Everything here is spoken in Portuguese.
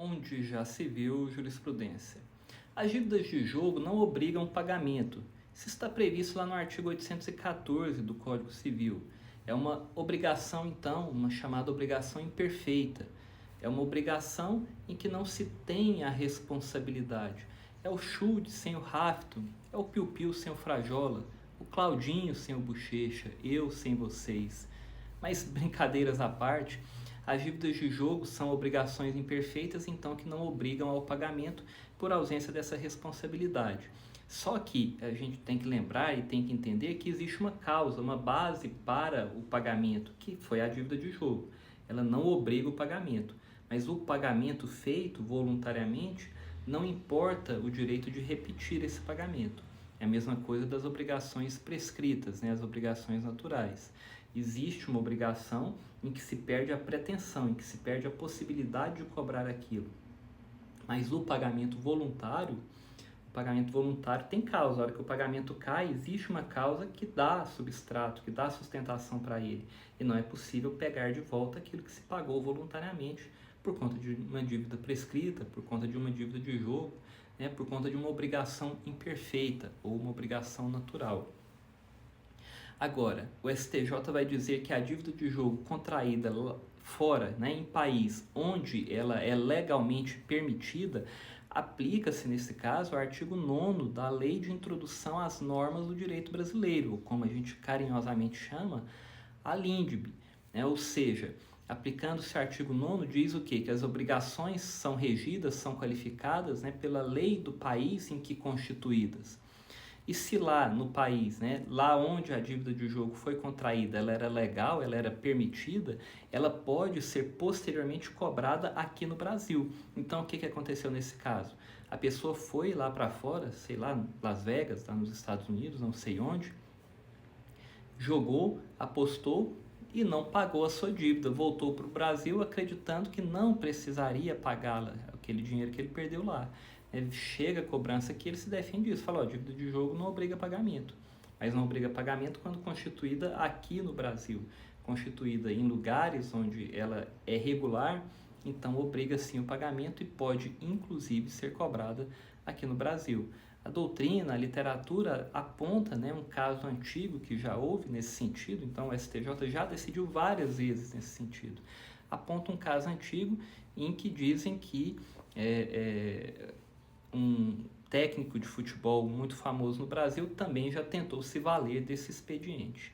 onde já se viu jurisprudência. As dívidas de jogo não obrigam pagamento. Isso está previsto lá no artigo 814 do Código Civil. É uma obrigação, então, uma chamada obrigação imperfeita. É uma obrigação em que não se tem a responsabilidade. É o Schultz sem o Rafton, é o Piu Piu sem o Frajola, o Claudinho sem o Bochecha, eu sem vocês. Mas brincadeiras à parte, as dívidas de jogo são obrigações imperfeitas, então que não obrigam ao pagamento por ausência dessa responsabilidade. Só que a gente tem que lembrar e tem que entender que existe uma causa, uma base para o pagamento, que foi a dívida de jogo. Ela não obriga o pagamento, mas o pagamento feito voluntariamente não importa o direito de repetir esse pagamento. É a mesma coisa das obrigações prescritas, né? As obrigações naturais. Existe uma obrigação em que se perde a pretensão, em que se perde a possibilidade de cobrar aquilo. Mas o pagamento voluntário tem causa. A hora que o pagamento cai, existe uma causa que dá substrato, que dá sustentação para ele. E não é possível pegar de volta aquilo que se pagou voluntariamente por conta de uma dívida prescrita, por conta de uma dívida de jogo, né, por conta de uma obrigação imperfeita ou uma obrigação natural. Agora, o STJ vai dizer que a dívida de jogo contraída fora, né, em país onde ela é legalmente permitida, aplica-se nesse caso o artigo 9º da Lei de Introdução às Normas do Direito Brasileiro, ou como a gente carinhosamente chama, a LINDB, né? Ou seja, aplicando-se o artigo 9º diz o quê? Que as obrigações são regidas, são qualificadas, né, pela lei do país em que constituídas. E se lá no país, né, lá onde a dívida de jogo foi contraída, ela era legal, ela era permitida, ela pode ser posteriormente cobrada aqui no Brasil. Então, o que aconteceu nesse caso? A pessoa foi lá para fora, sei lá, Las Vegas, lá nos Estados Unidos, não sei onde, jogou, apostou e não pagou a sua dívida. Voltou para o Brasil acreditando que não precisaria pagá-la, aquele dinheiro que ele perdeu lá. Chega a cobrança aqui, ele se defende disso, fala, dívida de jogo não obriga pagamento, mas não obriga pagamento quando constituída aqui no Brasil, constituída em lugares onde ela é regular, então obriga sim o pagamento e pode inclusive ser cobrada aqui no Brasil. A doutrina, a literatura aponta, né, um caso antigo que já houve nesse sentido, então o STJ já decidiu várias vezes nesse sentido. Aponta um caso antigo em que dizem que um técnico de futebol muito famoso no Brasil também já tentou se valer desse expediente.